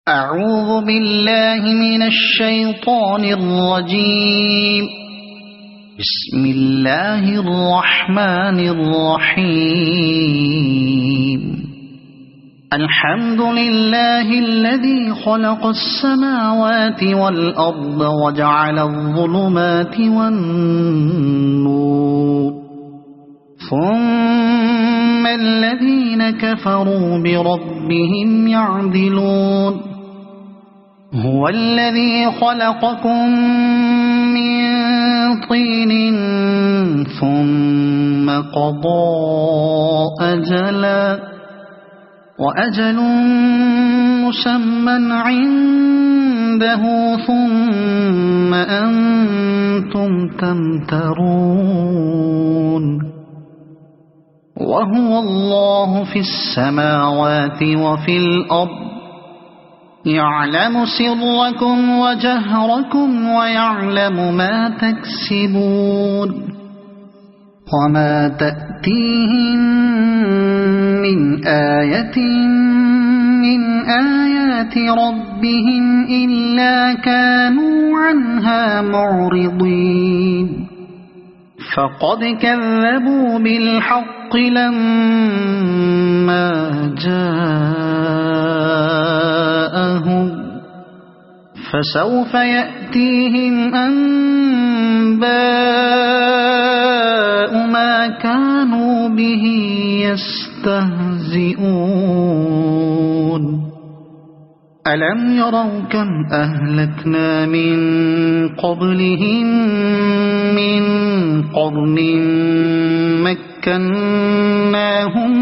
أعوذ بالله من الشيطان الرجيم. بسم الله الرحمن الرحيم. الحمد لله الذي خلق السماوات والأرض وجعل الظلمات والنور، ثم الذين كفروا بربهم يعدلون. هو الذي خلقكم من طين ثم قضى أجلا وأجل مسمى عنده ثم أنتم تمترون. وهو الله في السماوات وفي الأرض، يعلم سركم وجهركم ويعلم ما تكسبون. وما تأتيهم من آية من آيات ربهم إلا كانوا عنها معرضين. فقد كذبوا بالحق لما جاءهم، فسوف يأتيهم أنباء ما كانوا به يستهزئون. ألم يروا كم أهلكنا من قبلهم من قرن مكناهم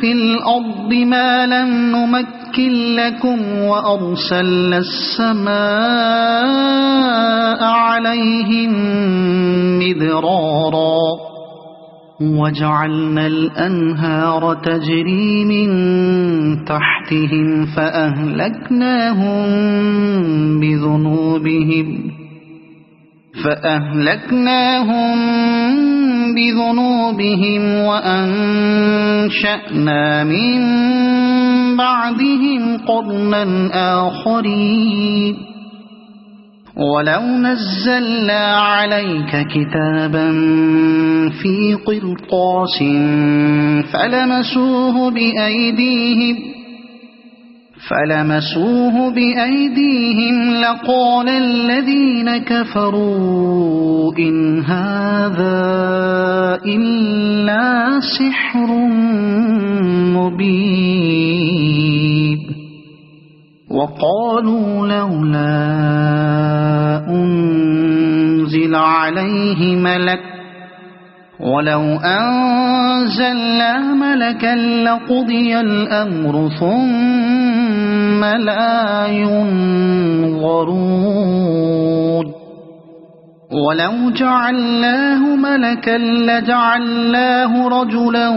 في الأرض ما لم نمكن لكم، وأرسلنا السماء عليهم مدرارا، وجعلنا الأنهار تجري من تحتهم فأهلكناهم بذنوبهم وأنشأنا من بعدهم قرنا آخرين. ولو نزلنا عليك كتابا في قرطاس فلمسوه بأيديهم لقال الذين كفروا إن هذا إلا سحر مبين. وقالوا لولا أنزل عليه ملك، ولو أنزلنا ملكا لقضي الأمر ثم لا ينظرون. ولو جعلناه ملكا لجعلناه رجلا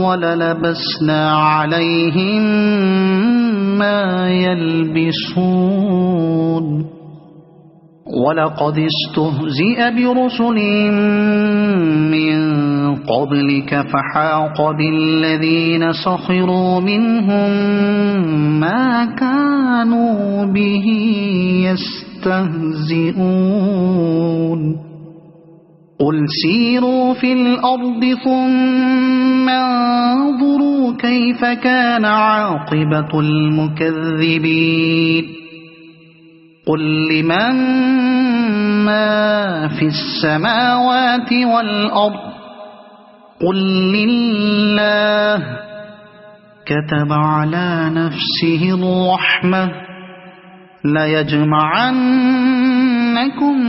وللبسنا عليهم ما يلبسون. ولقد استهزئ برسل من قبلك فحاق بالذين سخروا منهم ما كانوا به يستهزئون. قل سيروا في الأرض ثم انظروا كيف كان عاقبة المكذبين. قل لمن ما في السماوات والأرض، قل لله. كتب على نفسه الرحمة ليجمعنكم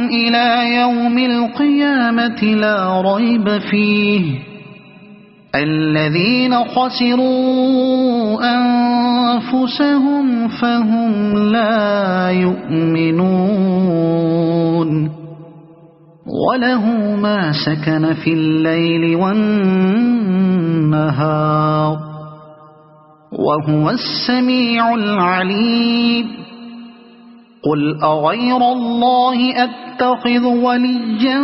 إلى يوم القيامة لا ريب فيه، الذين خسروا أنفسهم فهم لا يؤمنون. وله ما سكن في الليل والنهار، وهو السميع العليم. قل أغير الله أتخذ وليا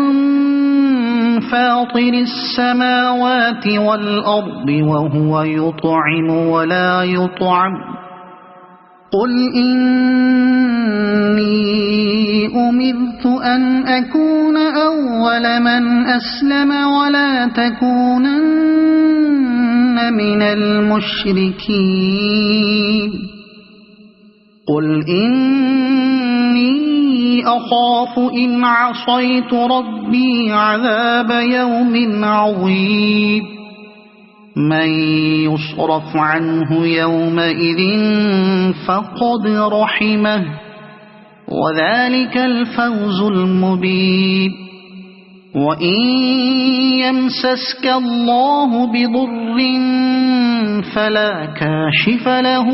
فاطر السماوات والأرض وهو يطعم ولا يطعم قل إني أمرت أن أكون أول من أسلم ولا تكونن من المشركين قل إني أخاف إن عصيت ربي عذاب يوم عظيم من يصرف عنه يومئذ فقد رحمه وذلك الفوز المبين وإن يمسسك الله بضر فلا كاشف له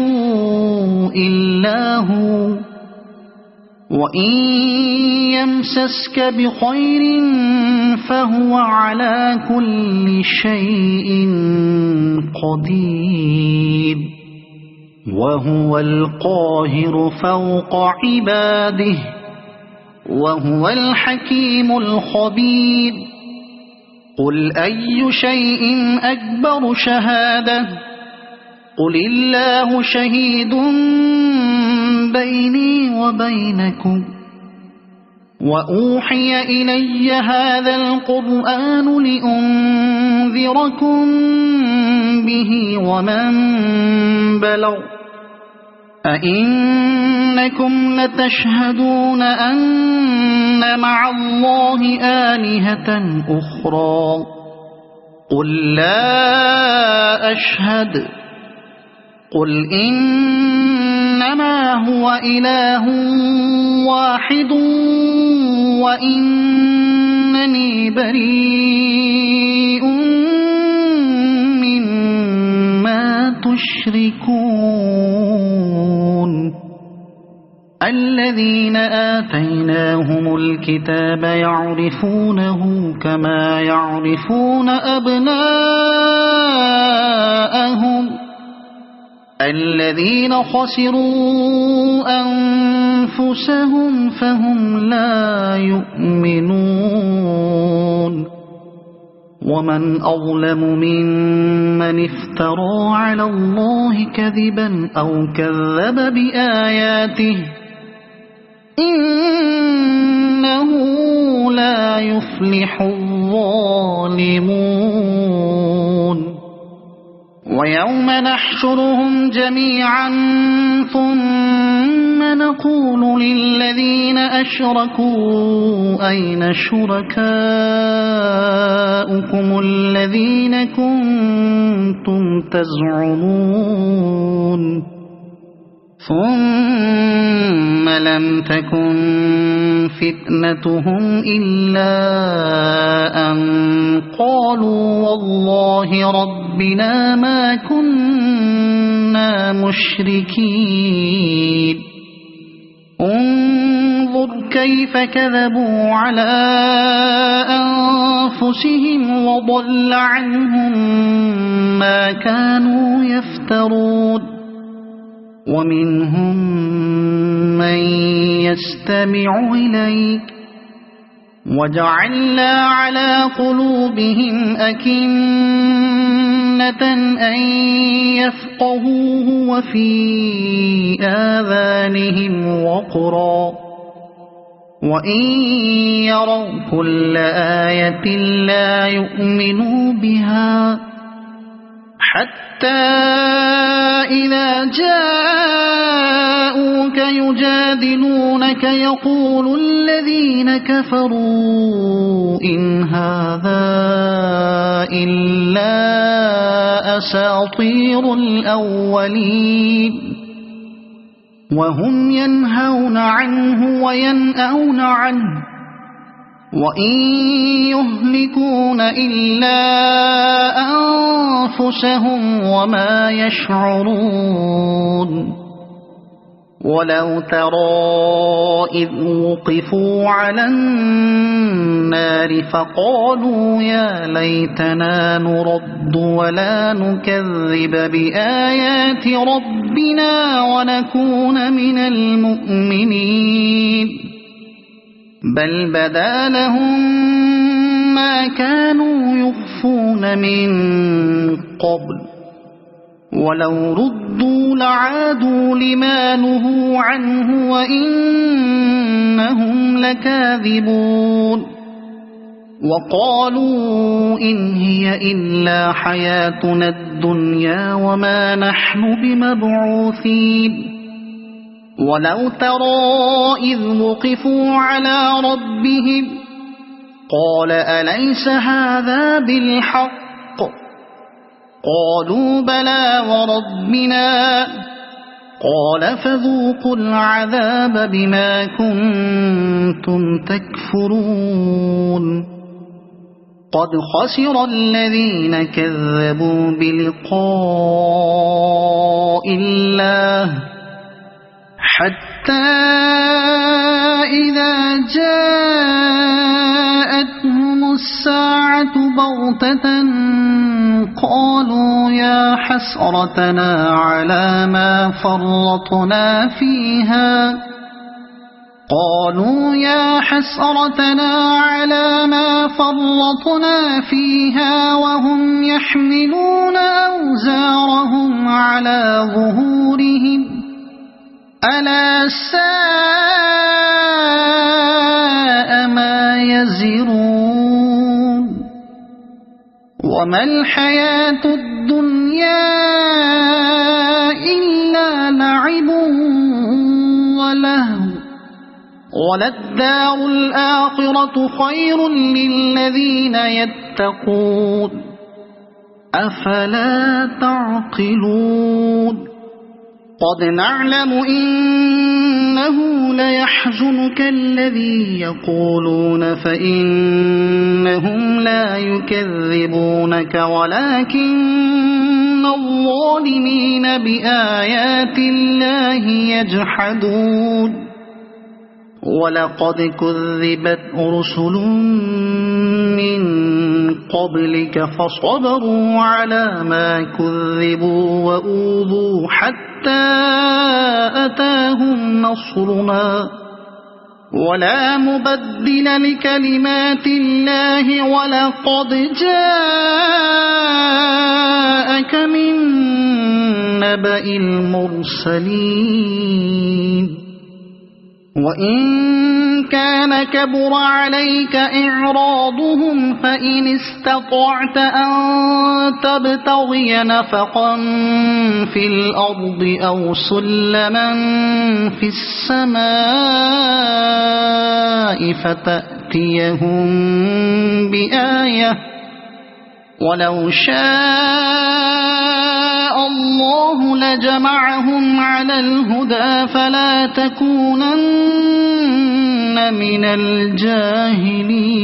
إلا هو وإن يمسسك بخير فهو على كل شيء قدير وهو القاهر فوق عباده وهو الحكيم الخبير قل أي شيء أكبر شهادة قل الله شهيد بيني وبينكم وأوحي إلي هذا القرآن لأنذركم به ومن بلغ أئنكم لتشهدون أن مع الله آلهة أخرى قل لا أشهد قل إنما هو إله واحد وإنني بريء مما تشركون الذين آتيناهم الكتاب يعرفونه كما يعرفون أبناءهم الذين خسروا أنفسهم فهم لا يؤمنون ومن أظلم ممن افترى على الله كذبا أو كذب بآياته إنه لا يفلح الظالمون ويوم نحشرهم جميعا ثم نقول للذين أشركوا أين شركاؤكم الذين كنتم تزعمون ثم لم تكن فتنتهم إلا أن قالوا والله ربنا ما كنا مشركين انظر كيف كذبوا على أنفسهم وضل عنهم ما كانوا يفترون ومنهم من يستمع إليك وجعلنا على قلوبهم أكنة أن يفقهوه وفي آذانهم وقرا وإن يروا كل آية لا يؤمنوا بها حتى إذا جاءوك يجادلونك يقول الذين كفروا إن هذا إلا أساطير الأولين وهم ينهون عنه وينأون عنه وإن يهلكون إلا أنفسهم وما يشعرون ولو ترى إذ وقفوا على النار فقالوا يا ليتنا نرد ولا نكذب بآيات ربنا ونكون من المؤمنين بل بدا لهم ما كانوا يخفون من قبل ولو ردوا لعادوا لما نهوا عنه وإنهم لكاذبون وقالوا إن هي إلا حياتنا الدنيا وما نحن بمبعوثين ولو ترى إذ وقفوا على ربهم قال أليس هذا بالحق قالوا بلى وربنا قال فذوقوا العذاب بما كنتم تكفرون قد خسر الذين كذبوا بلقاء الله حتى إذا جاءتهم الساعة بغتة قالوا يا حسرتنا على ما فرطنا فيها وهم يحملون أوزارهم على ظهورهم ألا ساء ما يزرون وما الحياة الدنيا إلا لعب ولهو وللدار الآخرة خير للذين يتقون أفلا تعقلون قد نعلم إنه ليحزنك الذي يقولون فإنهم لا يكذبونك ولكن الظالمين بآيات الله يجحدون ولقد كذبت رسل من قبلك فصبروا على ما كذبوا وأوذوا حتى أتاهم نصرنا ولا مبدل لكلمات الله ولقد جاءك من نبأ المرسلين وإن كان كبر عليك إعراضهم فإن استطعت أن تبتغي نفقا في الأرض أو سلما في السماء فتأتيهم بآية ولو شاء الله لجمعهم على الهدى فلا تكونن من الجاهلين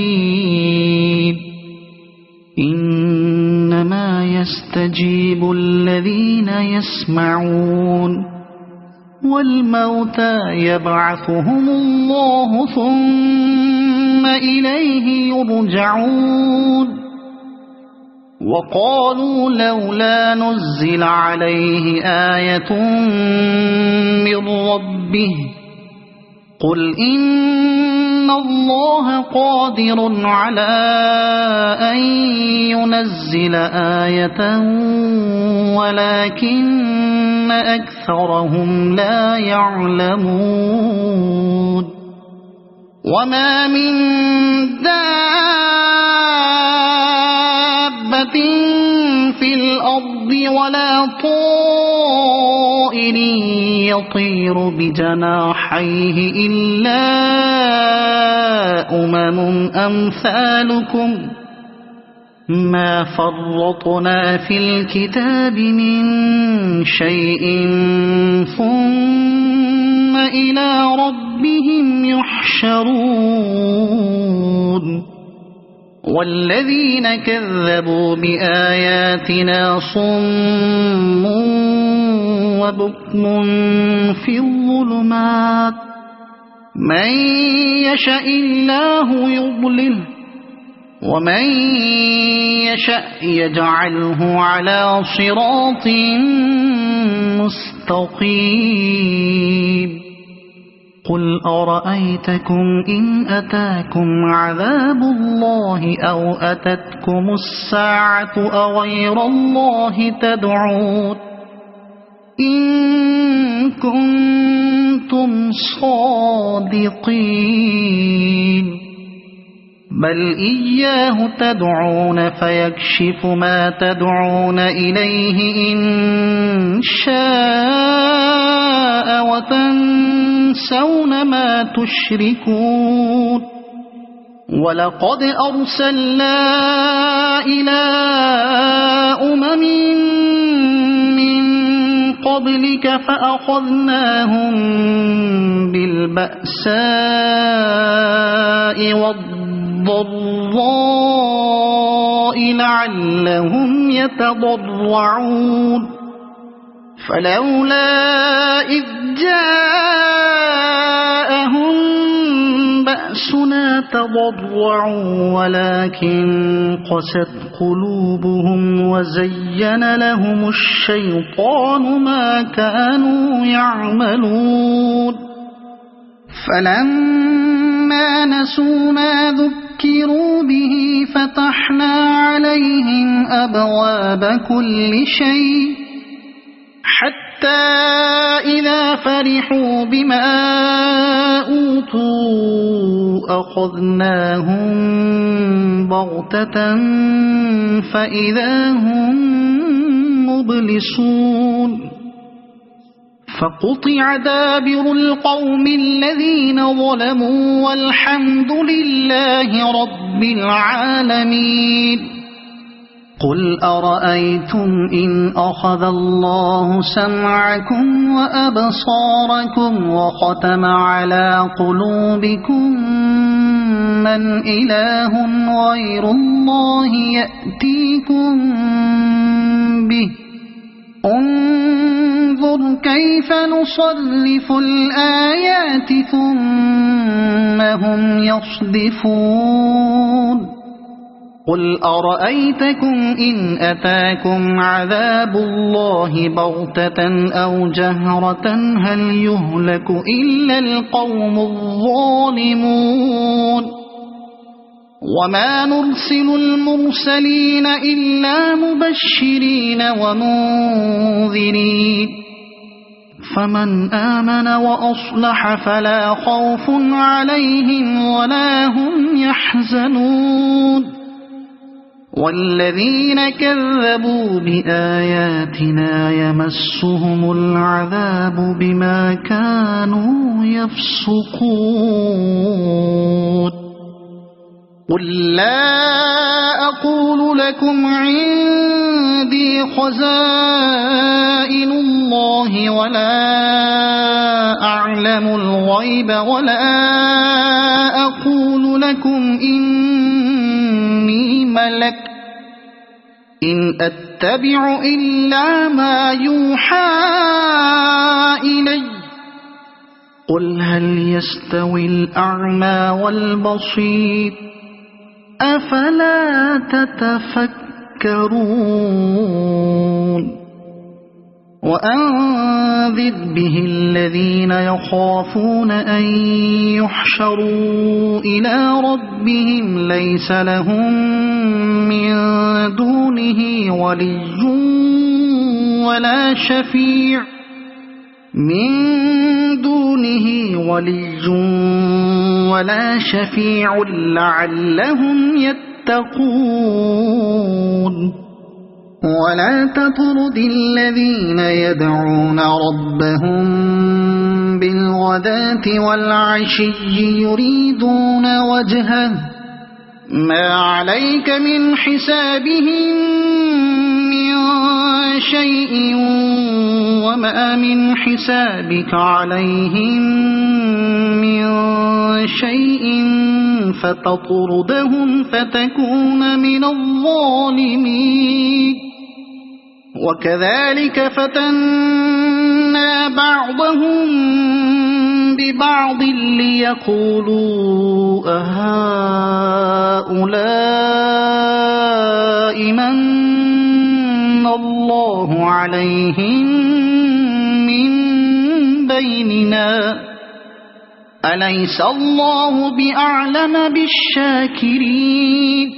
إنما يستجيب الذين يسمعون والموتى يبعثهم الله ثم إليه يرجعون وقالوا لولا نزل عليه آية من ربه قل إن الله قادر على أن ينزل آية ولكن أكثرهم لا يعلمون وما من دابة في الأرض ولا طائر يطير بجناحيه إلا أمثالكم ما فرطنا في الكتاب من شيء ثم إلى ربهم يحشرون والذين كذبوا بآياتنا صم وبكم في الظلمات من يشاء الله يضلله ومن يشاء يجعله على صراط مستقيم قل أرأيتكم إن أتاكم عذاب الله أو أتتكم الساعة أغير الله تدعون إن كنتم صادقين بل إياه تدعون فيكشف ما تدعون إليه إن شاء وتنسون ما تشركون ولقد أرسلنا إلى أمم من قبلك فأخذناهم بالبأساء والضراء لعلهم يتضرعون فلولا إذ جاءهم بأسنا تضرعوا ولكن قست قلوبهم وزين لهم الشيطان ما كانوا يعملون فلما نسوا ما ذكروا به فتحنا عليهم أبواب كل شيء حتى إذا فرحوا بما أوتوا أخذناهم بغتة فإذا هم مبلسون فقطع دابر القوم الذين ظلموا والحمد لله رب العالمين قل أرأيتم إن أخذ الله سمعكم وأبصاركم وختم على قلوبكم من إله غير الله يأتيكم به انظر كيف نصرف الآيات ثم هم يصدفون قل أرأيتكم إن أتاكم عذاب الله بغتة أو جهرة هل يهلك إلا القوم الظالمون وما نرسل المرسلين إلا مبشرين ومنذرين فمن آمن وأصلح فلا خوف عليهم ولا هم يحزنون والذين كذبوا بآياتنا يمسهم العذاب بما كانوا يفسقون قل لا أقول لكم عندي خزائن الله ولا أعلم الغيب ولا أقول لكم إني ملك إن أتبع إلا ما يوحى إلي قل هل يستوي الأعمى والبصير أفلا تتفكرون وأنذر به الذين يخافون أن يحشروا إلى ربهم ليس لهم من دونه ولي ولا شفيع لعلهم يتقون ولا تطرد الذين يدعون ربهم بالغداة والعشي يريدون وجهه ما عليك من حسابهم من شيء وما من حسابك عليهم من شيء فتطردهم فتكون من الظالمين وكذلك فتنا بعضهم ببعض ليقولوا أهؤلاء من الله عليهم من بيننا أليس الله بأعلم بالشاكرين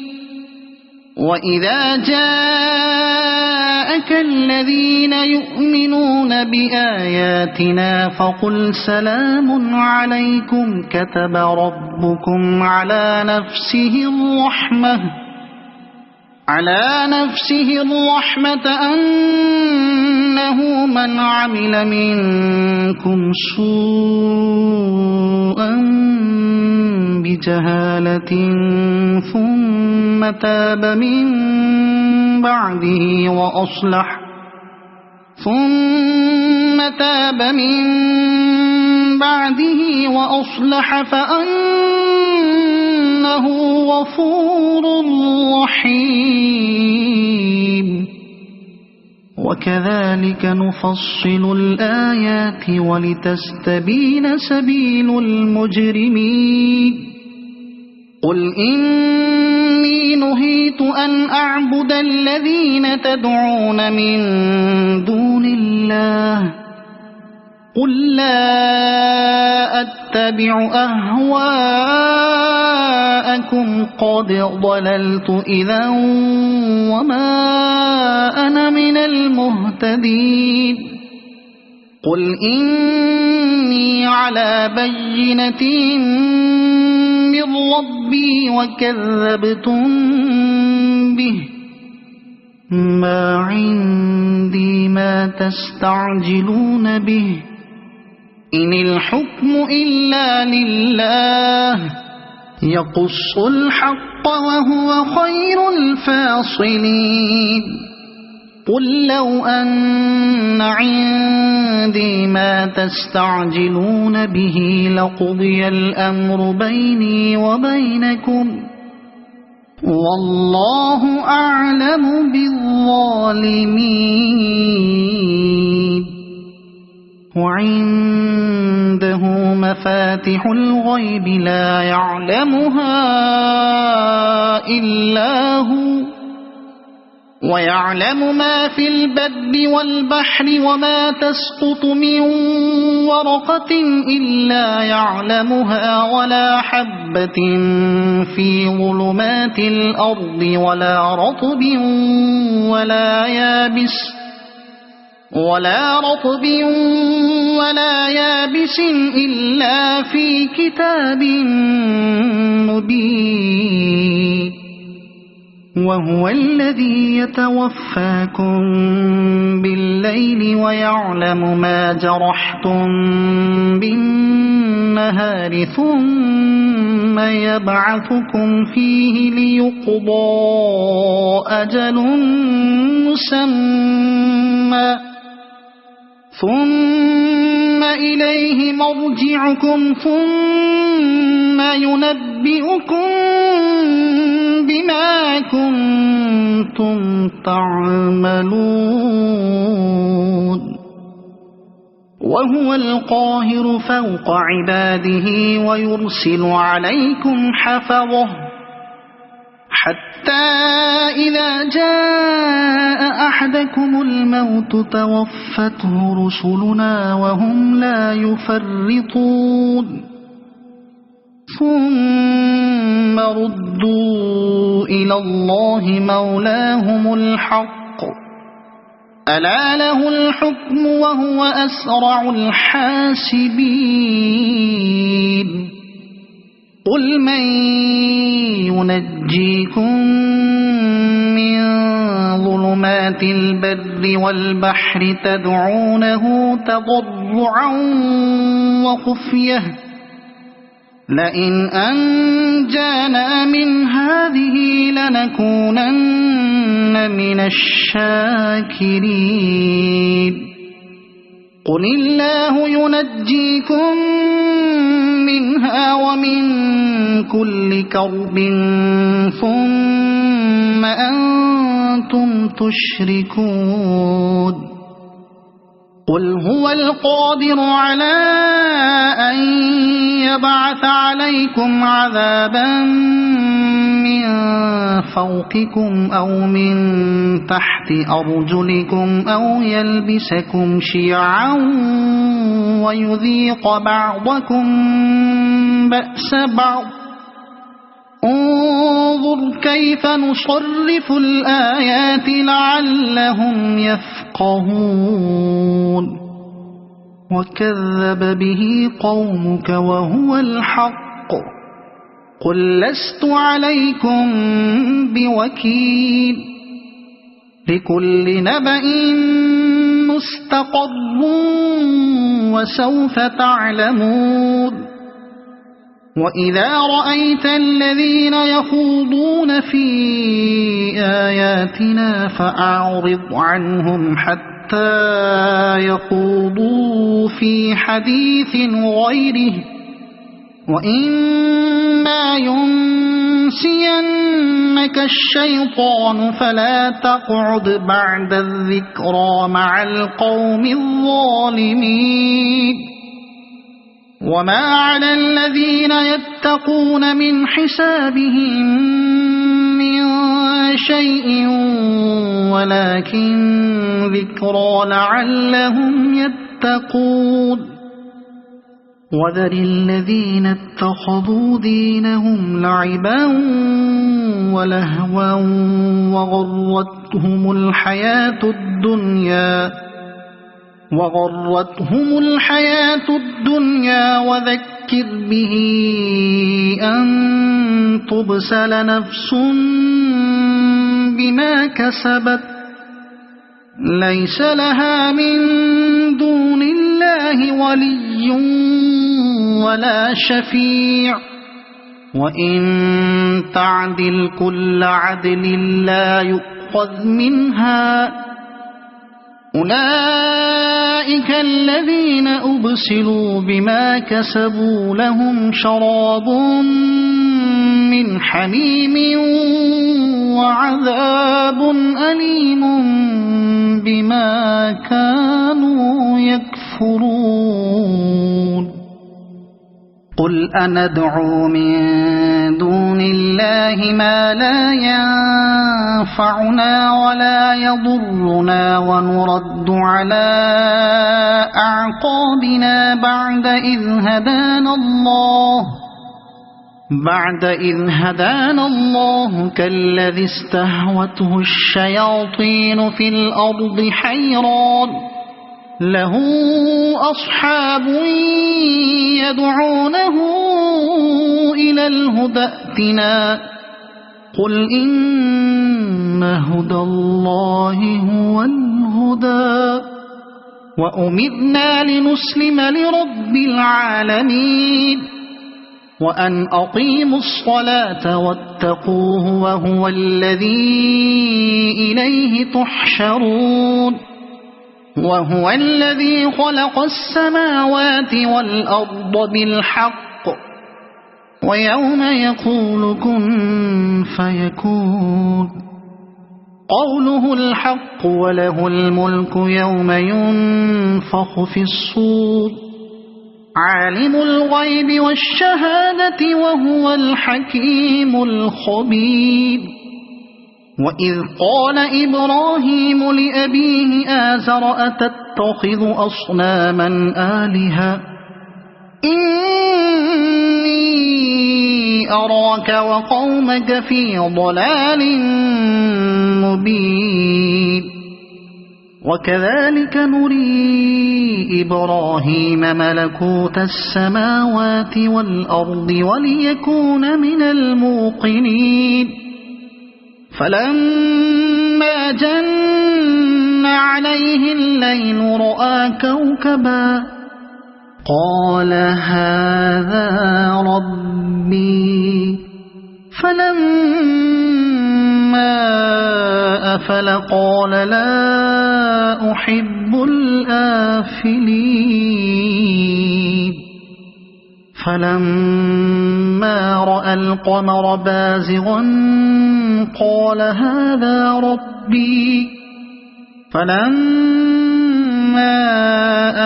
وإذا جاءك الذين يؤمنون بآياتنا فقل سلام عليكم كتب ربكم على نفسه الرحمة أنه من عمل منكم سوءا بجهالة ثم تاب من بعده وأصلح فأنه غفور رحيم وكذلك نفصل الآيات ولتستبين سبيل المجرمين قل إني نهيت أن أعبد الذين تدعون من دون الله قل لا أتبع أهواءكم قد ضللت إذا وما أنا من المهتدين قل إني على بينة من ربي وكذبتم به ما عندي ما تستعجلون به إن الحكم إلا لله يقص الحق وهو خير الفاصلين قل لو أن عندي ما تستعجلون به لقضي الأمر بيني وبينكم والله أعلم بالظالمين وعنده مفاتح الغيب لا يعلمها إلا هو ويعلم ما في البر والبحر وما تسقط من ورقة إلا يعلمها ولا حبة في ظلمات الأرض ولا رطب ولا يابس إلا في كتاب مبين وهو الذي يتوفاكم بالليل ويعلم ما جرحتم بالنهار ثم يبعثكم فيه ليقضى أجل مسمى ثم إليه مرجعكم ثم ينبئكم بما كنتم تعملون وهو القاهر فوق عباده ويرسل عليكم حفظه حتى إذا جاء أحدكم الموت توفته رسلنا وهم لا يفرطون ثم ردوا إلى الله مولاهم الحق ألا له الحكم وهو أسرع الحاسبين قل من ينجيكم من ظلمات البر والبحر تدعونه تضرعا وخفية لئن أنجانا من هذه لنكونن من الشاكرين قل الله ينجيكم منها ومن كل كرب ثم أنتم تشركون قل هو القادر على أن يبعث عليكم عذابا من فوقكم أو من تحت أرجلكم أو يلبسكم شيعا ويذيق بعضكم بأس بعض انظر كيف نصرف الآيات لعلهم يفقهون وكذب به قومك وهو الحق قل لست عليكم بوكيل لكل نبأ مستقر وسوف تعلمون وإذا رأيت الذين يخوضون في آياتنا فأعرض عنهم حتى يخوضوا في حديث غيره وإما ينسينك الشيطان فلا تقعد بعد الذكرى مع القوم الظالمين وما على الذين يتقون من حسابهم من شيء ولكن ذكرى لعلهم يتقون وذر الذين اتخذوا دينهم لعبا ولهوا وغرتهم الحياة الدنيا وذكر به أن تبسل نفس بما كسبت ليس لها من دون الله ولي ولا شفيع وإن تعدل كل عدل لا يؤخذ منها أولئك الذين أبسلوا بما كسبوا لهم شراب من حميم وعذاب أليم بما كانوا يكفرون قل أندعو من دون الله ما لا ينفعنا ولا يضرنا ونرد على أعقابنا بعد إذ هدانا الله كالذي استهوته الشياطين في الأرض حيران له أصحاب يدعونه إلى الهدى ائتنا قل إن هدى الله هو الهدى وأمرنا لنسلم لرب العالمين وأن أقيموا الصلاة واتقوه وهو الذي إليه تحشرون وهو الذي خلق السماوات والأرض بالحق ويوم يقول كن فيكون قوله الحق وله الملك يوم ينفخ في الصور عالم الغيب والشهادة وهو الحكيم الخبير وإذ قال إبراهيم لأبيه آزر أتتخذ أصناما آلهة إني أراك وقومك في ضلال مبين وكذلك نري إبراهيم ملكوت السماوات والأرض وليكون من الموقنين فلما جن عليه الليل رأى كوكبا قال هذا ربي فلما أفل قال لا أحب الآفلين فلما رأى القمر بازغا قال هذا ربي فلما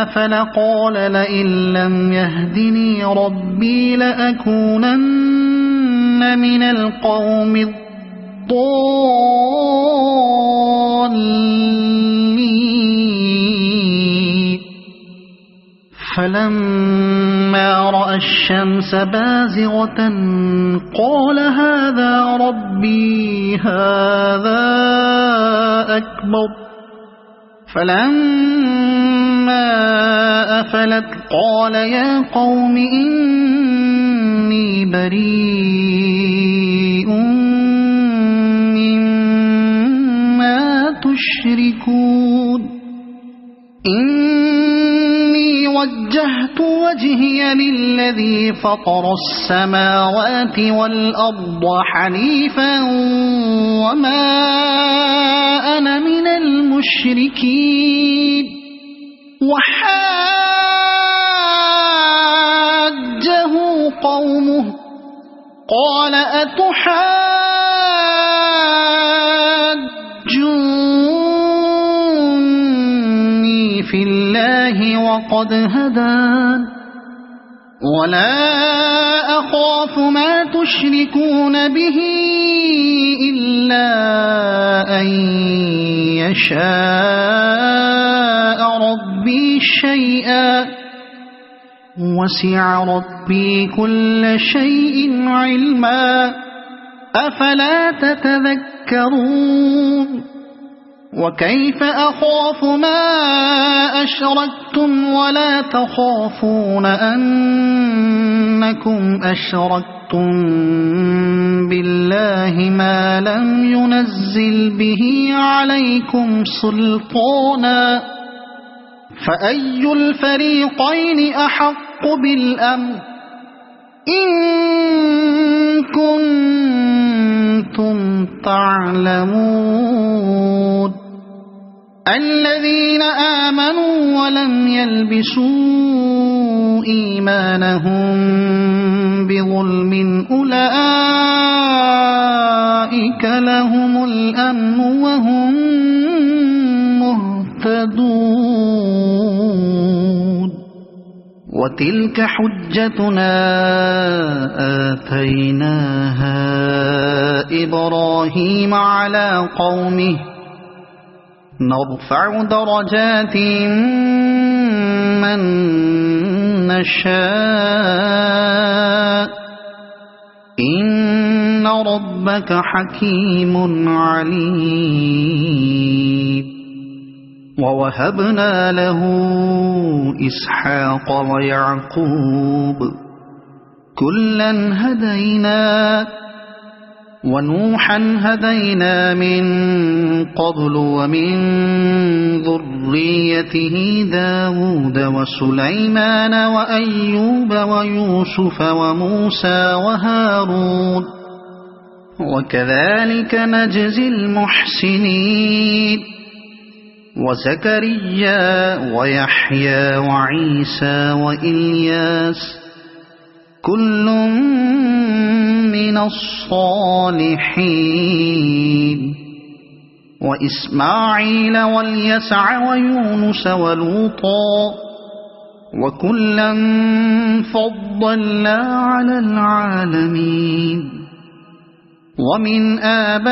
أفل قال لئن لم يهدني ربي لأكونن من القوم الضالين فلما رأى الشمس بازغة قال هذا ربي هذا أكبر فلما أفلت قال يا قوم إني بريء مما تشركون إني وجهت وجهي للذي فطر السماوات والأرض حنيفا وما أنا من المشركين وحاجه قومه قال أتحاجوني في الله وقد هدان ولا أخاف ما تشركون به إلا أن يشاء ربي شيئا وسع ربي كل شيء علما أفلا تتذكرون وكيف أخاف ما أشركتم ولا تخافون أنكم أشركتم بالله ما لم ينزل به عليكم سلطانا فأي الفريقين أحق بالأمن إن كنتم تعلمون الذين آمنوا ولم يلبسوا إيمانهم بظلم أولئك لهم الأمن وهم مهتدون وتلك حجتنا آتيناها إبراهيم على قومه نرفع درجات من نشاء إن ربك حكيم عليم ووهبنا له إسحاق ويعقوب كلا هدينا ونوحا هدينا من قبل ومن ذريته داود وسليمان وأيوب ويوسف وموسى وهارون وكذلك نجزي المحسنين وزكريا ويحيى وعيسى وإلياس كل من الصالحين وإسماعيل واليسع ويونس ولوطا وكلا فضلنا على العالمين ومن آبائهم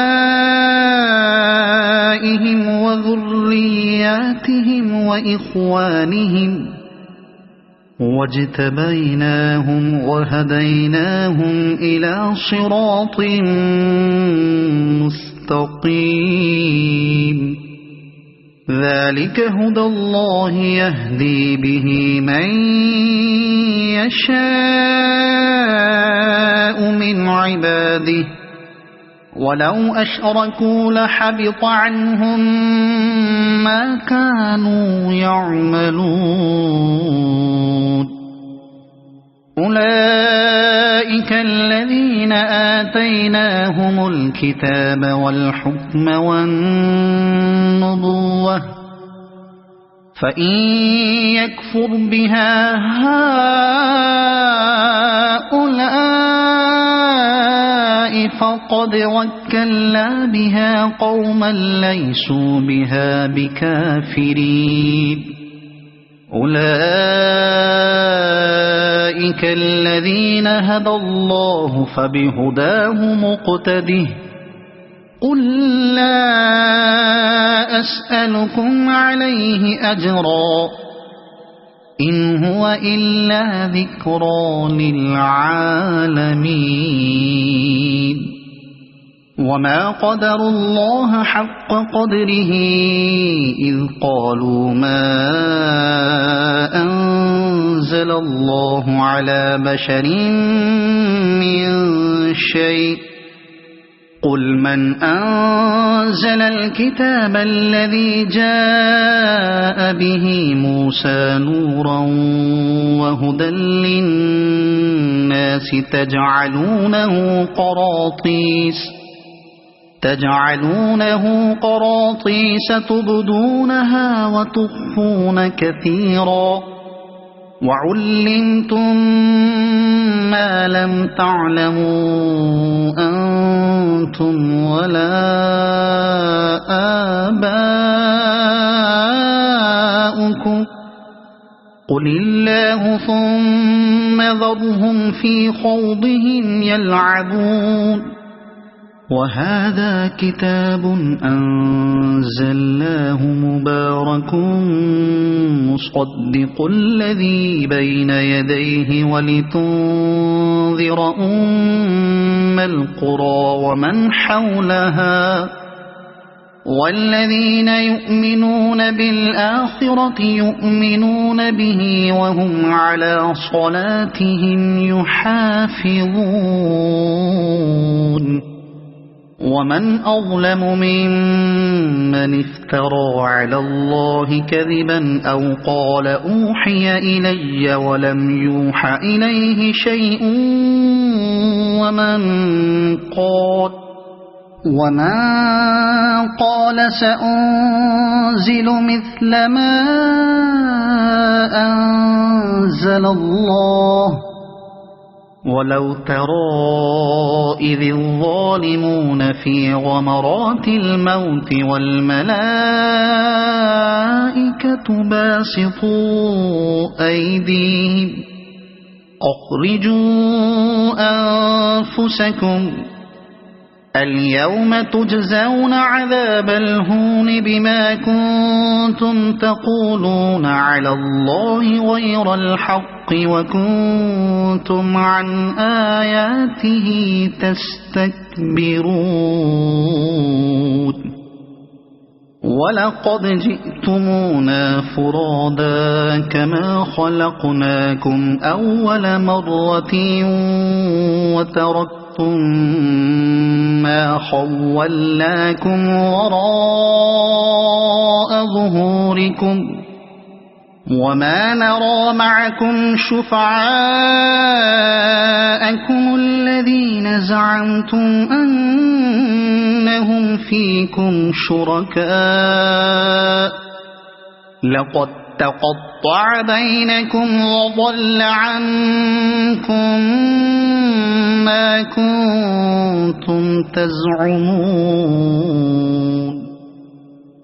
وذرياتهم وإخوانهم واجتبيناهم وهديناهم إلى صراط مستقيم ذلك هدى الله يهدي به من يشاء من عباده ولو أشركوا لحبط عنهم ما كانوا يعملون أولئك الذين آتيناهم الكتاب والحكم والنبوة فإن يكفر بها هؤلاء فقد وكلنا بها قوما ليسوا بها بكافرين أولئك أولئك الذين هدى الله فبهداه مقتده قل لا أسألكم عليه أجرا إن هو إلا ذكرى للعالمين وما قدروا الله حق قدره إذ قالوا ما أنزل الله على بشر من شيء قل من أنزل الكتاب الذي جاء به موسى نورا وهدى للناس تجعلونه قراطيس تبدونها وتخفون كثيرا وعلمتم ما لم تعلموا أنتم ولا آباؤكم قل الله ثم ذرهم في خوضهم يلعبون وهذا كتاب أنزلناه مبارك مصدق الذي بين يديه ولتنذر أم القرى ومن حولها والذين يؤمنون بالآخرة يؤمنون به وهم على صلاتهم يحافظون ومن أظلم ممن افترى على الله كذبا أو قال أوحي إلي ولم يوح إليه شيء ومن قال سأنزل مثل ما أنزل الله ولو ترى إذ الظالمون في غمرات الموت والملائكة باسطوا أيديهم أخرجوا أنفسكم اليوم تجزون عذاب الهون بما كنتم تقولون على الله غير الحق وكنتم عن آياته تستكبرون ولقد جئتمونا فرادا كما خلقناكم أول مرة وتركتم ما خولناكم وراء ظهوركم وما نرى معكم شفعاءكم الذين زعمتم أنهم فيكم شركاء لقد تقطع بينكم وضل عنكم ما كنتم تزعمون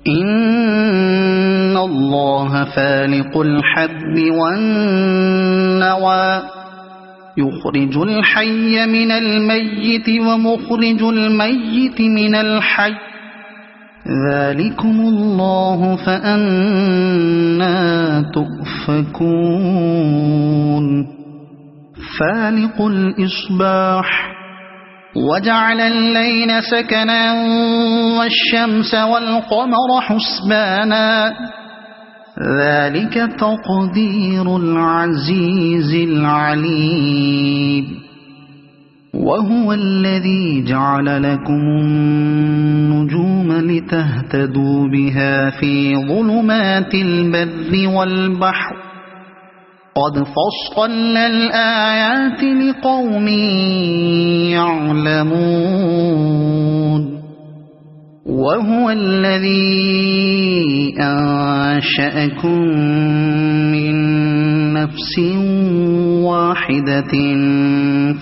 إن الله فالق الحب والنوى يخرج الحي من الميت ومخرج الميت من الحي ذلكم الله فأنى تؤفكون فالق الإصباح وجعل الليل سكنا والشمس والقمر حسبانا ذلك تقدير العزيز العليم وهو الذي جعل لكم النجوم لتهتدوا بها في ظلمات البر والبحر قد فصلنا الآيات لقوم يعلمون وهو الذي أنشأكم من نفس واحدة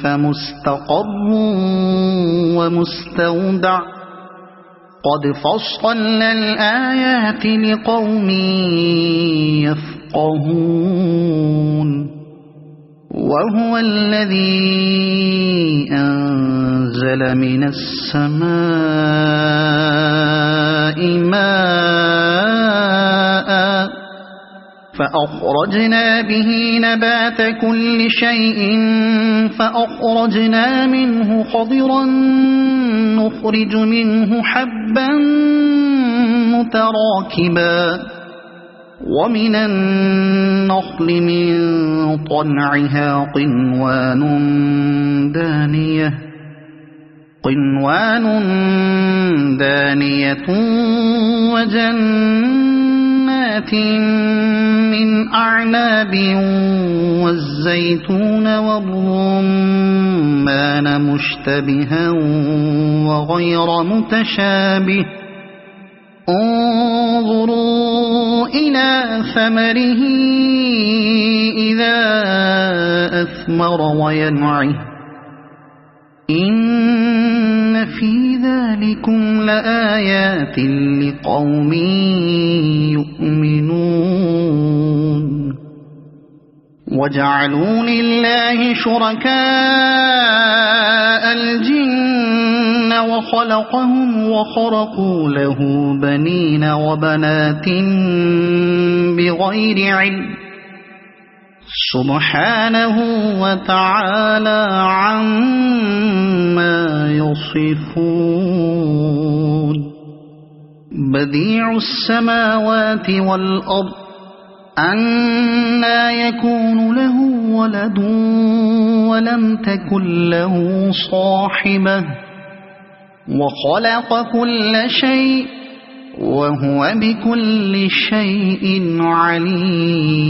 فمستقر ومستودع قد فصلنا الآيات لقوم يفقهون وهو الذي أنزل من السماء ماء فأخرجنا به نبات كل شيء فأخرجنا منه خضرا نخرج منه حبا متراكبا ومن النخل من طلعها قنوان دانية وجنات من أعناب والزيتون والرمان مشتبها وغير متشابه انظروا إلى ثمره إذا أثمر وينعه إن في ذلكم لآيات لقوم يؤمنون وجعلوا لله شركاء الجن وخلقهم وخرقوا له بنين وبنات بغير علم سبحانه وتعالى عما يصفون بديع السماوات والأرض أنى يكون له ولد ولم تكن له صاحبة وخلق كل شيء وهو بكل شيء عليم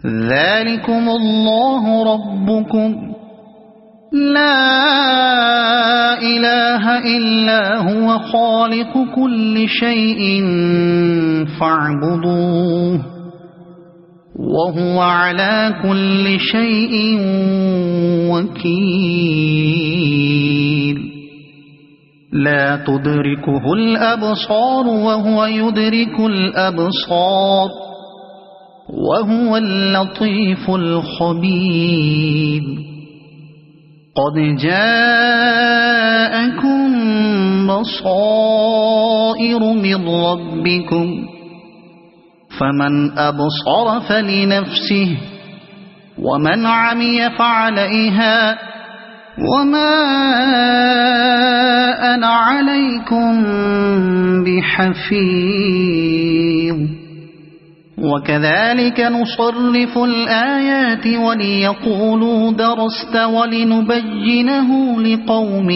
ذلكم الله ربكم لا إله إلا هو خالق كل شيء فاعبدوه وهو على كل شيء وكيل لا تدركه الأبصار وهو يدرك الأبصار وهو اللطيف الخبير قد جاءكم بصائر من ربكم فمن أبصر فلنفسه ومن عمي فعليها وما أنا عليكم بحفيظ وكذلك نصرف الآيات وليقولوا درست ولنبينه لقوم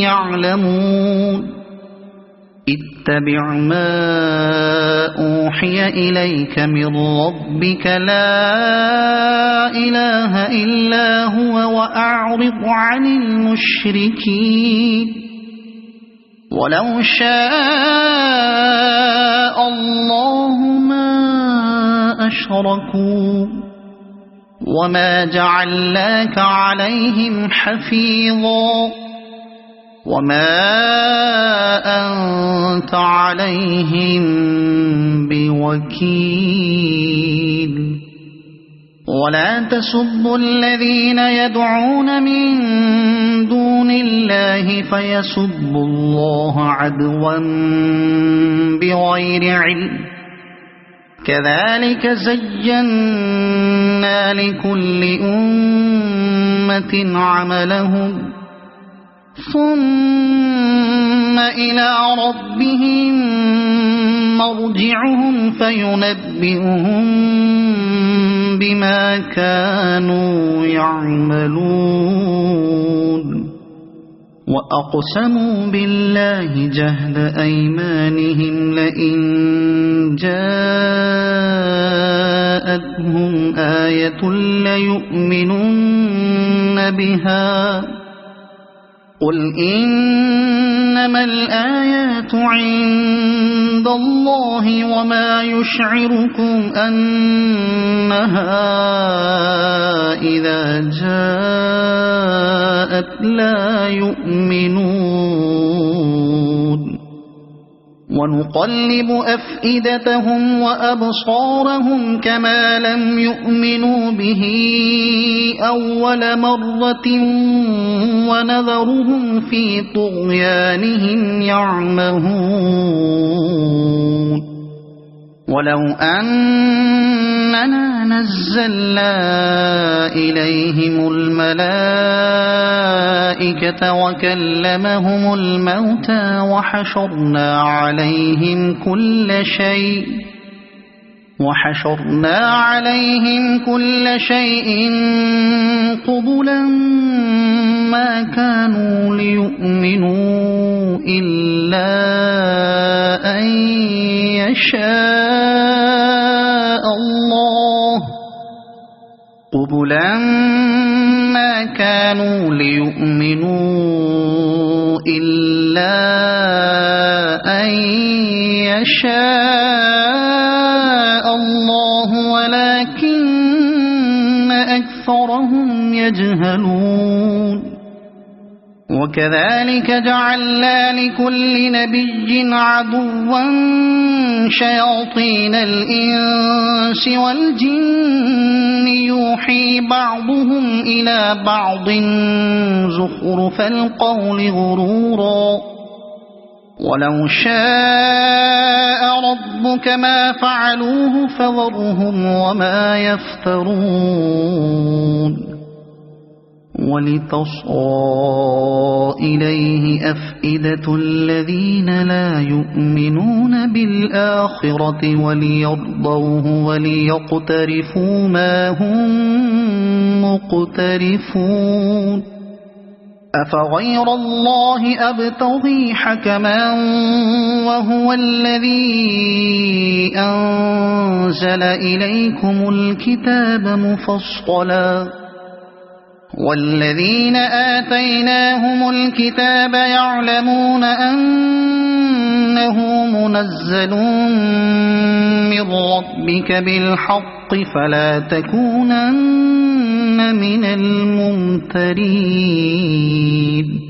يعلمون اتبع ما أوحي إليك من ربك لا إله إلا هو وأعرض عن المشركين ولو شاء الله ما أشركوا وما جعلناك عليهم حفيظا وما أنت عليهم بوكيل ولا تسبوا الذين يدعون من دون الله فيسبوا الله عدوا بغير علم كذلك زينا لكل أمة عملهم ثم إلى ربهم مرجعهم فينبئهم بما كانوا يعملون وأقسموا بالله جهد أيمانهم لئن جاءتهم آية ليؤمنن بها قل إنما الآيات عند الله وما يشعركم أنها إذا جاءت لا يؤمنون ونقلب أفئدتهم وأبصارهم كما لم يؤمنوا به أول مرة ونذرهم في طغيانهم يعمهون ولو أننا نزلنا إليهم الملائكة وكلمهم الموتى وحشرنا عليهم كل شيء قبلا ما كانوا ليؤمنوا إلا أن يشاء الله ولكن أكثرهم يجهلون وكذلك جعلنا لكل نبي عدوا شياطين الإنس والجن يوحي بعضهم إلى بعض زخرف القول غرورا ولو شاء ربك ما فعلوه فذرهم وما يفترون ولتصغى إليه أفئدة الذين لا يؤمنون بالآخرة وليرضوه وليقترفوا ما هم مقترفون أفغير الله أبتغي حكما وهو الذي أنزل إليكم الكتاب مفصلا والذين آتيناهم الكتاب يعلمون أنه منزل من ربك بالحق فلا تكونن من الممترين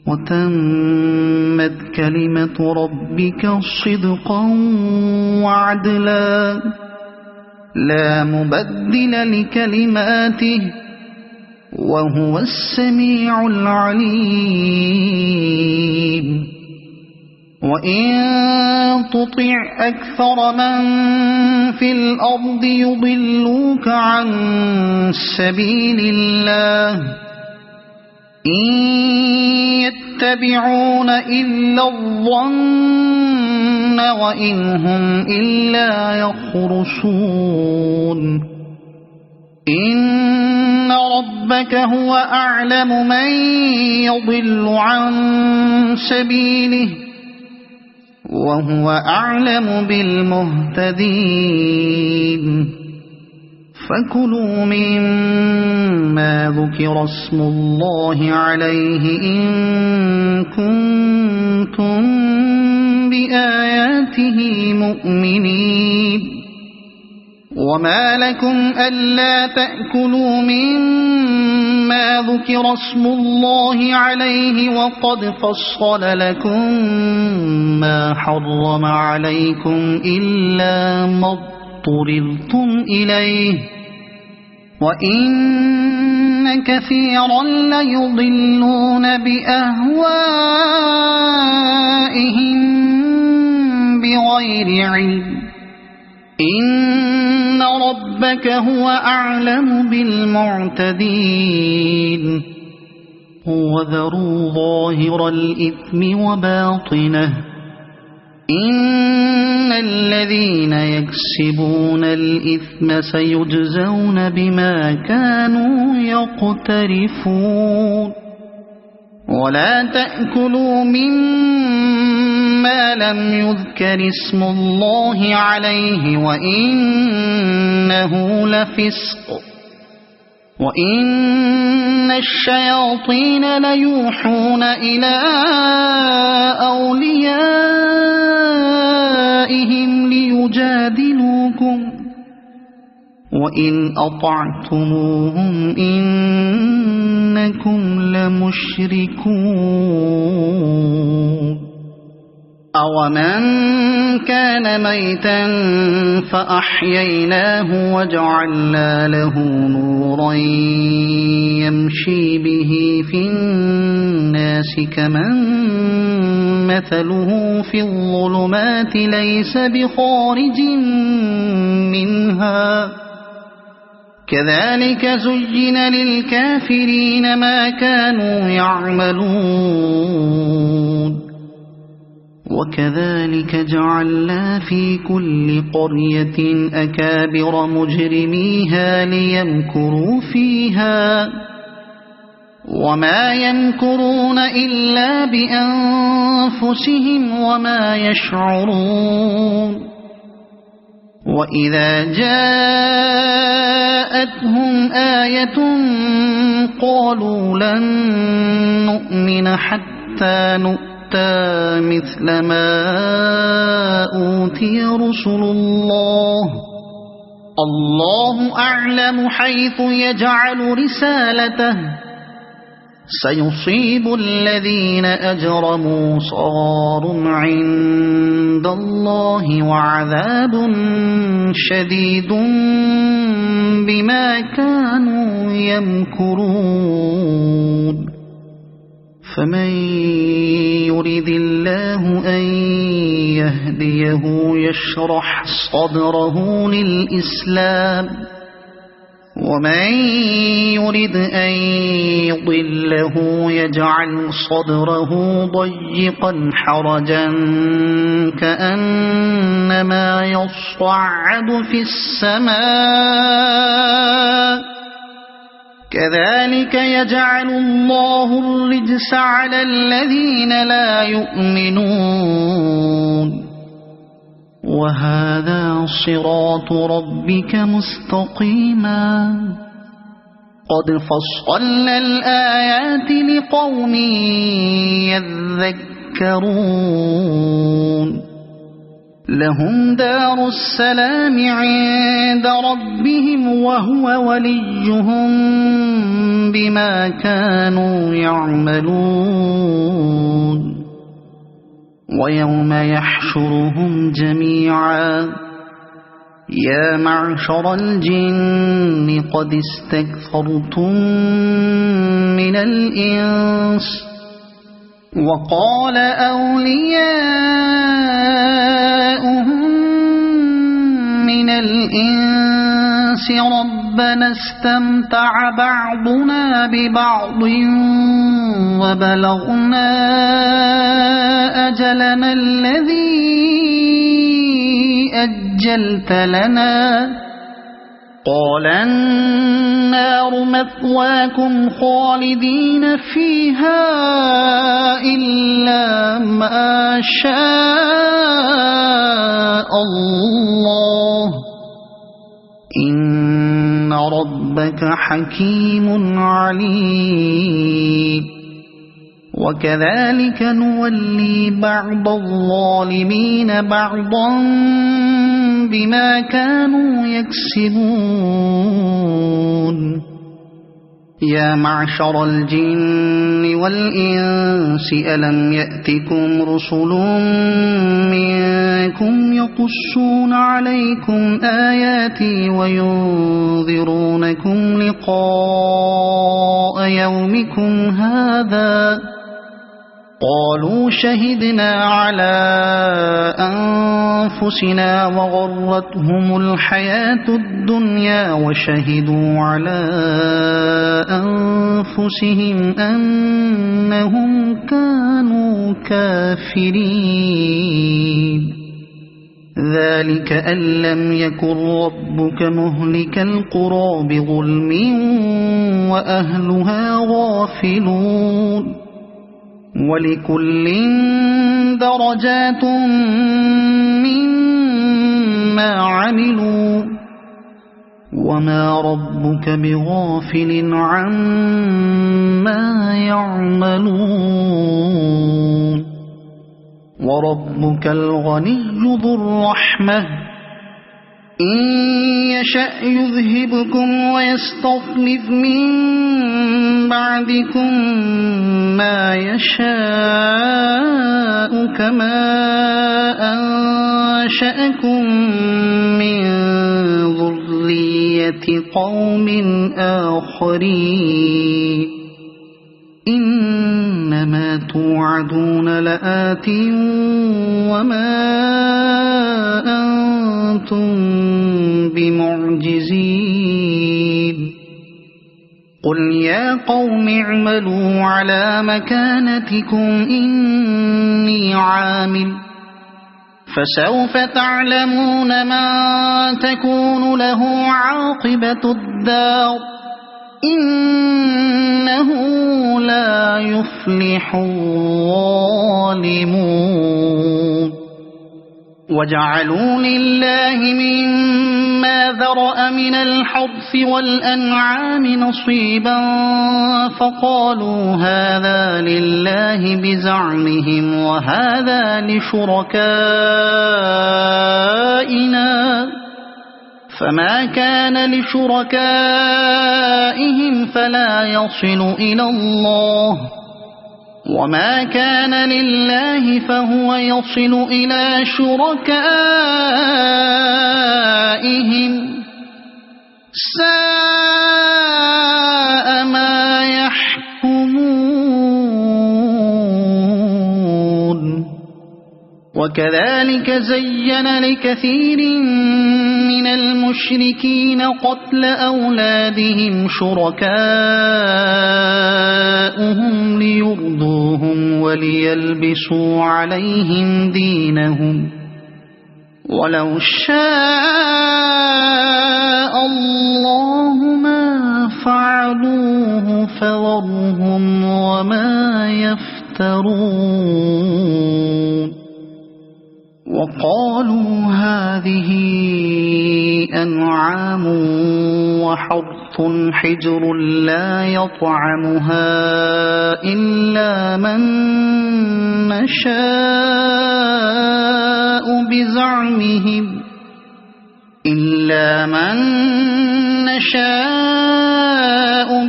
وتمت كلمة ربك صدقا وعدلا لا مبدل لكلماته وهو السميع العليم وإن تطع أكثر من في الأرض يضلوك عن سبيل الله إن يتبعون إلا الظن وإن هم إلا يخرصون إن ربك هو أعلم من يضل عن سبيله وهو أعلم بالمهتدين فكلوا مما ذكر اسم الله عليه إن كنتم بآياته مؤمنين وما لكم ألا تأكلوا مما ذكر اسم الله عليه وقد فصل لكم ما حرم عليكم إلا ما اضطررتم إليه وإن كثيرا ليضلون بأهوائهم بغير علم إن ربك هو أعلم بالمعتدين وذروا ظاهر الإثم وباطنه إن الذين يكسبون الإثم سيجزون بما كانوا يقترفون ولا تأكلوا مما لم يذكر اسم الله عليه وإنه لفسق وإن الشياطين ليوحون إلى أوليائهم ليجادلوكم وإن أطعتموهم إنكم لمشركون أَوَمَنْ كَانَ مَيْتًا فَأَحْيَيْنَاهُ وَجَعَلْنَا لَهُ نُورًا يَمْشِي بِهِ فِي النَّاسِ كَمَنْ مَثَلُهُ فِي الظُّلُمَاتِ لَيْسَ بِخَارِجٍ مِنْهَا كَذَلِكَ زُيِّنَ لِلْكَافِرِينَ مَا كَانُوا يَعْمَلُونَ وَكَذَلِكَ جَعَلْنَا فِي كُلِّ قَرْيَةٍ أَكَابِرَ مُجْرِمِيهَا لِيَمْكُرُوا فِيهَا وَمَا يَمْكُرُونَ إِلَّا بِأَنفُسِهِمْ وَمَا يَشْعُرُونَ وَإِذَا جَاءَتْهُمْ آيَةٌ قَالُوا لَن نُّؤْمِنَ حَتَّى نُؤْتَىٰ مثل ما أوتي رسل الله أعلم حيث يجعل رسالته سيصيب الذين أجرموا صغار عند الله وعذاب شديد بما كانوا يمكرون فمن يرد الله أن يهديه يشرح صدره للإسلام ومن يرد أن يضله يجعل صدره ضيقا حرجا كأنما يصعد في السماء كذلك يجعل الله الرجس على الذين لا يؤمنون وهذا صراط ربك مستقيما قد فصلنا الآيات لقوم يذكرون لهم دار السلام عند ربهم وهو وليهم بما كانوا يعملون ويوم يحشرهم جميعا يا معشر الجن قد استكثرتم من الإنس وقال أولياؤهم من الإنس ربنا استمتع بعضنا ببعض وبلغنا أجلنا الذي أجلت لنا قال النار مثواكم خالدين فيها إلا ما شاء الله إن ربك حكيم عليم وكذلك نولي بعض الظالمين بعضا بما كانوا يكسبون يا معشر الجن والإنس ألم يأتكم رسل منكم يقصون عليكم آياتي وينذرونكم لقاء يومكم هذا قالوا شهدنا على أنفسنا وغرتهم الحياة الدنيا وشهدوا على أنفسهم أنهم كانوا كافرين ذلك أن لم يكن ربك مهلك القرى بظلم وأهلها غافلون ولكل درجات مما عملوا وما ربك بغافل عما يعملون وربك الغني ذو الرحمة إن يشأ يذهبكم ويستخلف من بعدكم ما يشاء كما أنشأكم من ذرية قوم آخرين إنما توعدون لآت وما أنتم بمعجزين قل يا قوم اعملوا على مكانتكم إني عامل فسوف تعلمون من تكون له عاقبة الدار إنه لا يفلح الظالمون وجعلوا لله مما ذرأ من الحرث والأنعام نصيبا فقالوا هذا لله بزعمهم وهذا لشركائنا فما كان لشركائهم فلا يصل إلى الله وما كان لله فهو يصل إلى شركائهم ساء ما يحكمون وكذلك زين لكثير من المشركين قتل أولادهم شركاؤهم ليرضوهم وليلبسوا عليهم دينهم ولو شاء الله ما فعلوه فذرهم وما يفترون وقالوا هذه أنعام وحرث حجر لا يطعمها إلا من نشاء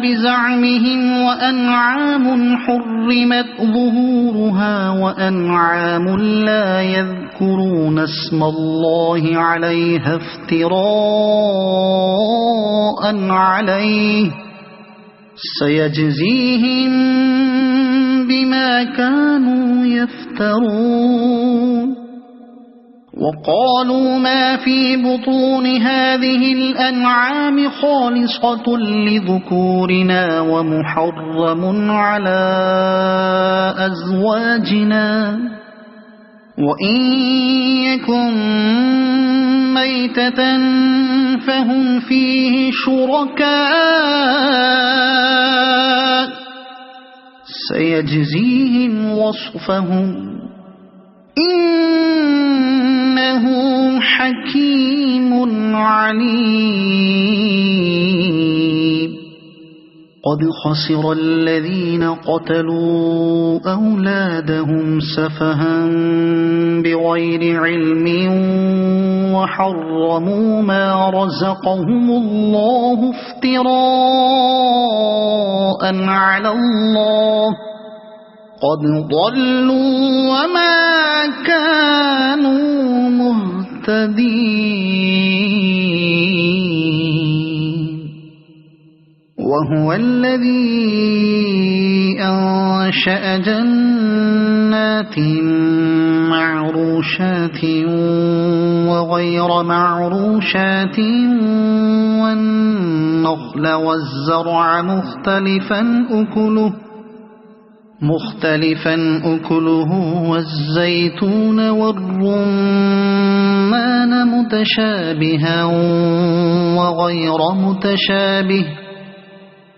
بزعمهم وأنعام حرمت ظهورها وأنعام لا يذكرون اسم الله عليها افتراء عليه سيجزيهم بما كانوا يفترون وقالوا ما في بطون هذه الأنعام خالصة لذكورنا ومحرم على أزواجنا وإن يكن ميتة فهم فيه شركاء سيجزيهم وصفهم إنه حكيم عليم قد خسر الذين قتلوا أولادهم سفها بغير علم وحرموا ما رزقهم الله افتراء على الله قد ضلوا وما كانوا مهتدين وهو الذي أنشأ جنات معروشات وغير معروشات والنخل والزرع مختلفا أكله والزيتون والرمان متشابها وغير متشابه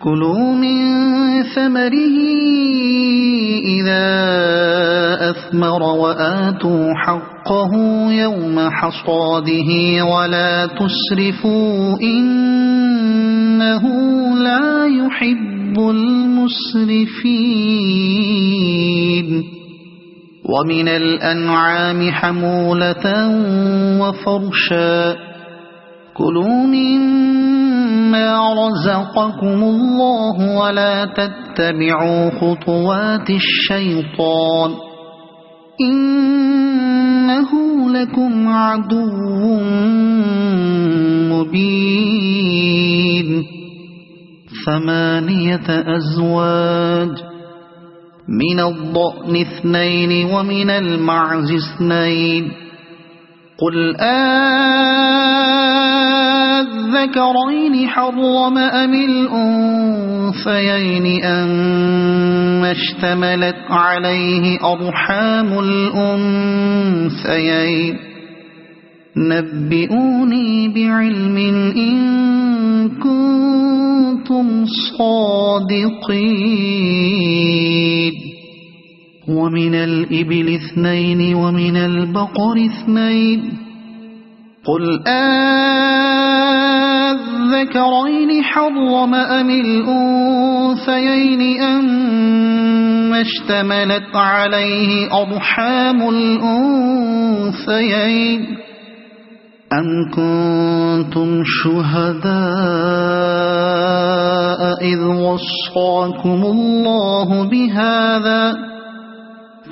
كلوا من ثمره إذا أثمر وآتوا حقه يوم حصاده ولا تسرفوا إنه لا يحب المسرفين ومن الأنعام حمولة وفرشا كلوا مما رزقكم الله ولا تتبعوا خطوات الشيطان إنه لكم عدو مبين 8 أزواج من الضأن 2 ومن المعز 2 قل الذكرين حرم أم الأنثيين أما اشتملت عليه أرحام الأنثيين نبئوني بعلم إن كنتم صادقين ومن الإبل 2 ومن البقر 2 قل الذكرين حرم أم الأنثيين أما اشتملت عليه أرحام الأنثيين أم كنتم شهداء إذ وصاكم الله بهذا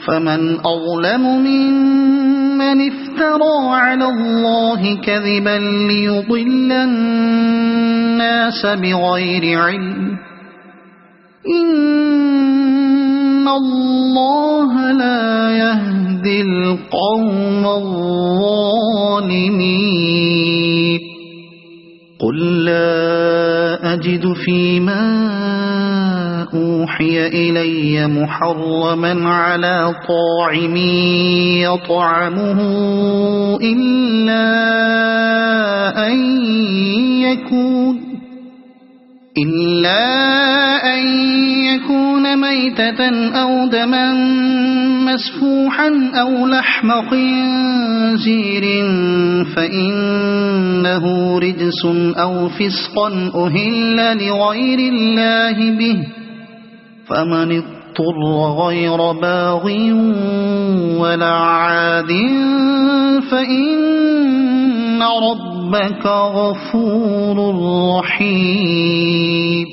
فمن أظلم ممن افترى على الله كذبا ليضل الناس بغير علم إن الله لا يهدي القوم الظالمين قل لا أجد فيما أوحي إلي محرما على طاعم يطعمه إلا أن يكون ميتة أو دما مسفوحا أو لحم خنزير فإنه رجس أو فسقا أهل لغير الله به فمن اضطر غير باغ ولا عاد فإن ربك غفور رحيم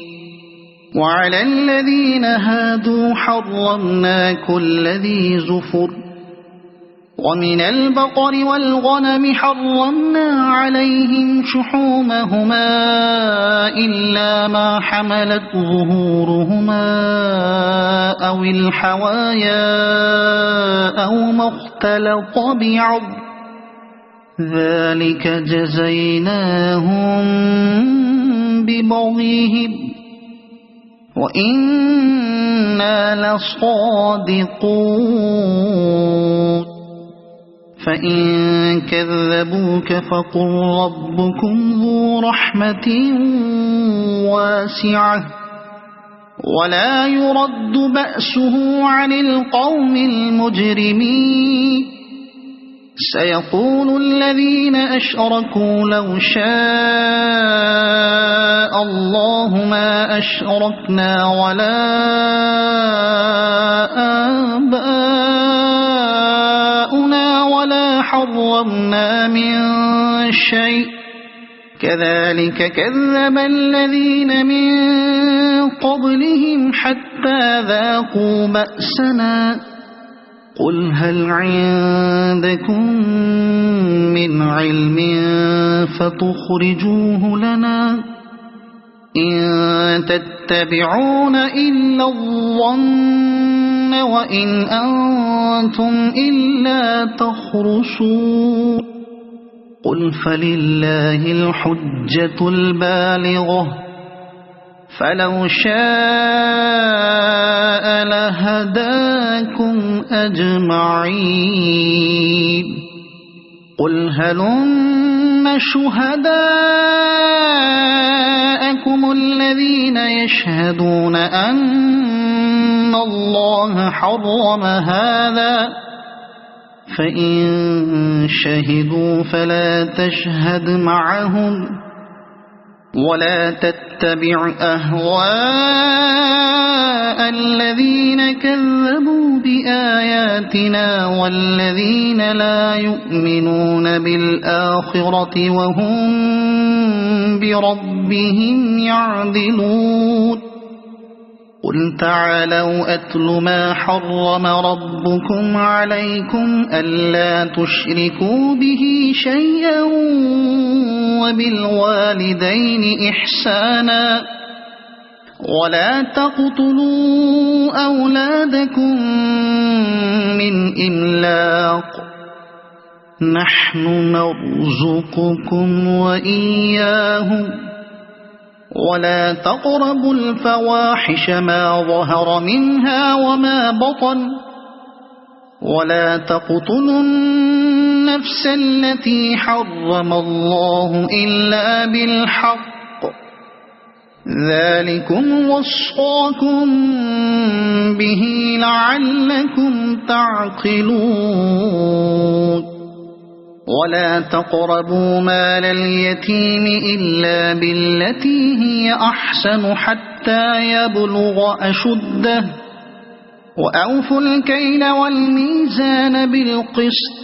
وعلى الذين هادوا حرمنا كل ذي زفر ومن البقر والغنم حرمنا عليهم شحومهما إلا ما حملت ظهورهما أو الحوايا أو ما اختلط بعض ذلك جزيناهم ببغيهم وإنا لصادقون فإن كذبوك فقل ربكم ذو رحمة واسعة ولا يرد بأسه عن القوم المجرمين سيقول الذين أشركوا لو شاء الله ما أشركنا ولا آباؤنا ولا حرمنا من شيء كذلك كذب الذين من قبلهم حتى ذاقوا بأسنا قل هل عندكم من علم فتخرجوه لنا إن تتبعون إلا الظن وإن أنتم إلا تخرصون قل فلله الحجة البالغة فلو شاء لهداكم أجمعين قل هلم شهداءكم الذين يشهدون أن الله حرم هذا فإن شهدوا فلا تشهد معهم ولا تتبع أهواء الذين كذبوا بآياتنا والذين لا يؤمنون بالآخرة وهم بربهم يعدلون قل تعالوا أتل ما حرم ربكم عليكم ألا تشركوا به شيئا وبالوالدين إحسانا ولا تقتلوا أولادكم من إملاق نحن نرزقكم وإياهم ولا تقربوا الفواحش ما ظهر منها وما بطن ولا تقتلوا النفس التي حرم الله إلا بالحق ذلكم وصاكم به لعلكم تعقلون ولا تقربوا مال اليتيم إلا بالتي هي أحسن حتى يبلغ أشده وأوفوا الكيل والميزان بالقسط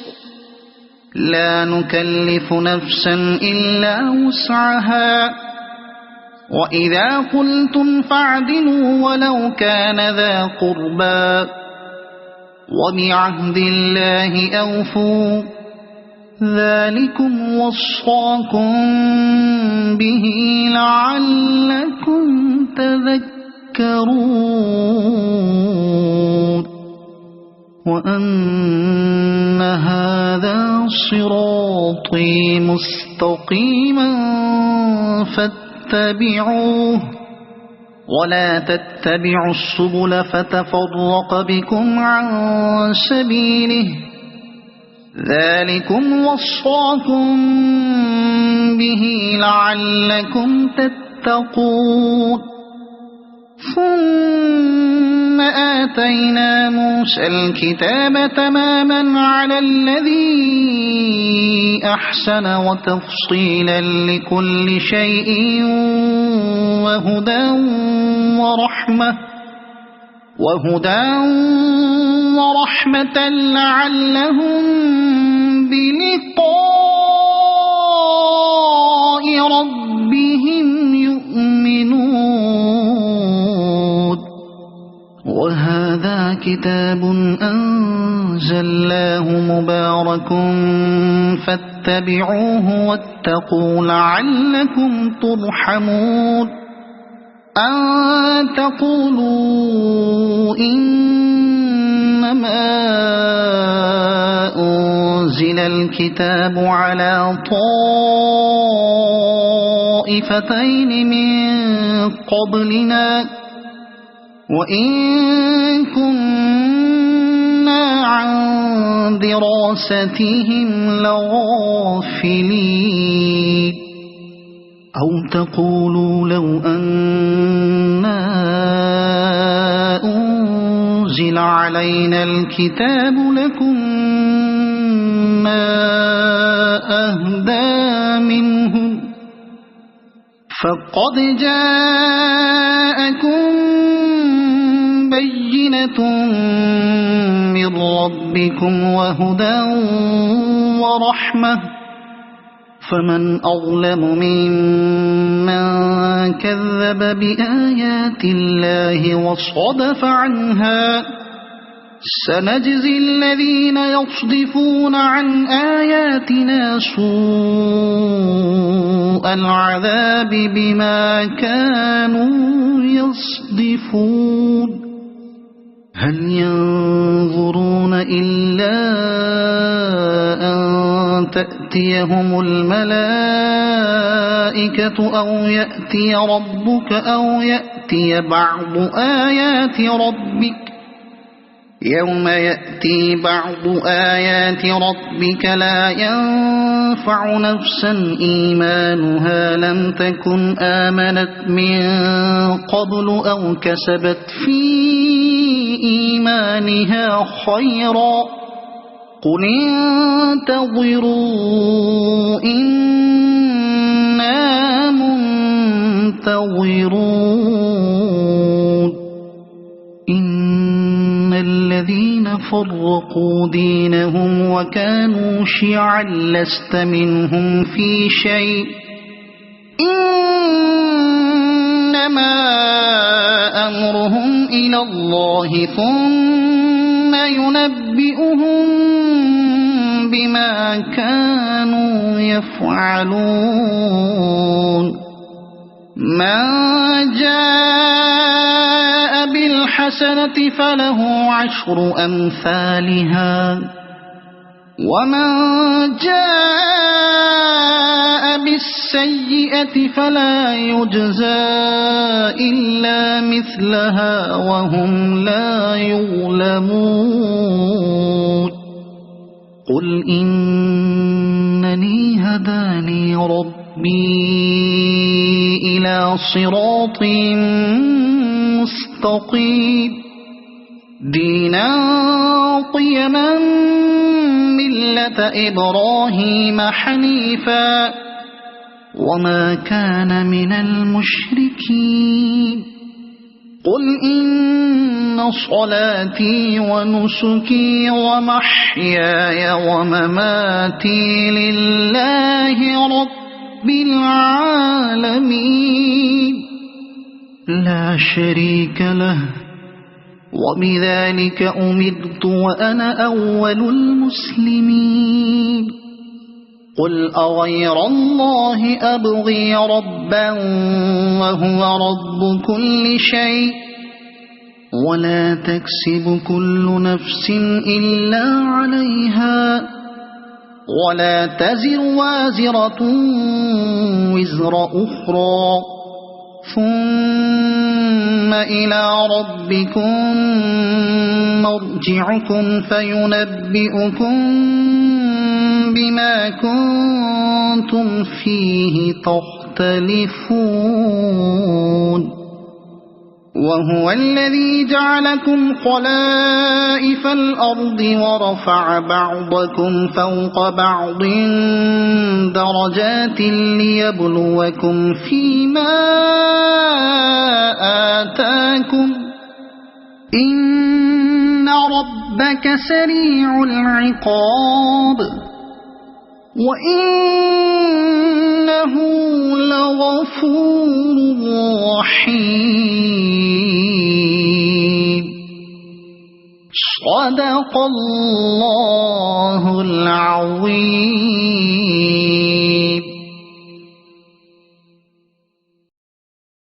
لا نكلف نفسا إلا وسعها وإذا قلتم فاعدلوا ولو كان ذا قربى وبعهد الله أوفوا ذلكم وصاكم به لعلكم تذكرون وأن هذا صراطي مستقيما فاتبعوه ولا تتبعوا السبل فتفرق بكم عن سبيله ذلكم وصاكم به لعلكم تتقون ثم آتينا موسى الكتاب تماما على الذي أحسن وتفصيلا لكل شيء وهدى ورحمة لعلهم بلقاء ربهم يؤمنون وهذا كتاب أنزلناه مبارك فاتبعوه واتقوا لعلكم ترحمون أن تقولوا إنما أنزل الكتاب على طائفتين من قبلنا وإن كنا عن دراستهم لغافلين أو تقولوا لو أنا أنزل علينا الكتاب لكنا أهدى منهم فقد جاءكم بينة من ربكم وهدى ورحمة فمن أظلم ممن كذب بآيات الله وصدف عنها سنجزي الذين يصدفون عن آياتنا سوء العذاب بما كانوا يصدفون هل ينظرون إلا أن تأتيهم الملائكة أو يأتي ربك أو يأتي بعض آيات ربك يوم يأتي بعض آيات ربك لا ينفع نفسا إيمانها لم تكن آمنت من قبل أو كسبت في إيمانها خيرا قل انتظروا إنا منتظرون إن الذين فرقوا دينهم وكانوا شيعا لست منهم في شيء إنما أمرهم إلى الله ثم ينبئهم بما كانوا يفعلون من جاء بالحسنة فله 10 أمثالها ومن جاء بالسيئة فلا يجزى إلا مثلها وهم لا يظلمون قل إنني هداني ربي إلى صراط مستقيم دينا قيما ملة إبراهيم حنيفا وما كان من المشركين قل إن صلاتي ونسكي ومحياي ومماتي لله رب العالمين لا شريك له وبذلك أمرت وأنا أول المسلمين قل أغير الله أبغي ربا وهو رب كل شيء ولا تكسب كل نفس إلا عليها ولا تزر وازرة وزر أخرى ثم إلى ربكم مرجعكم فينبئكم بما كنتم فيه تختلفون وهو الذي جعلكم خلائف الأرض ورفع بعضكم فوق بعض درجات ليبلوكم فيما آتاكم إن ربك سريع العقاب وإنه لغفور رحيم صدق الله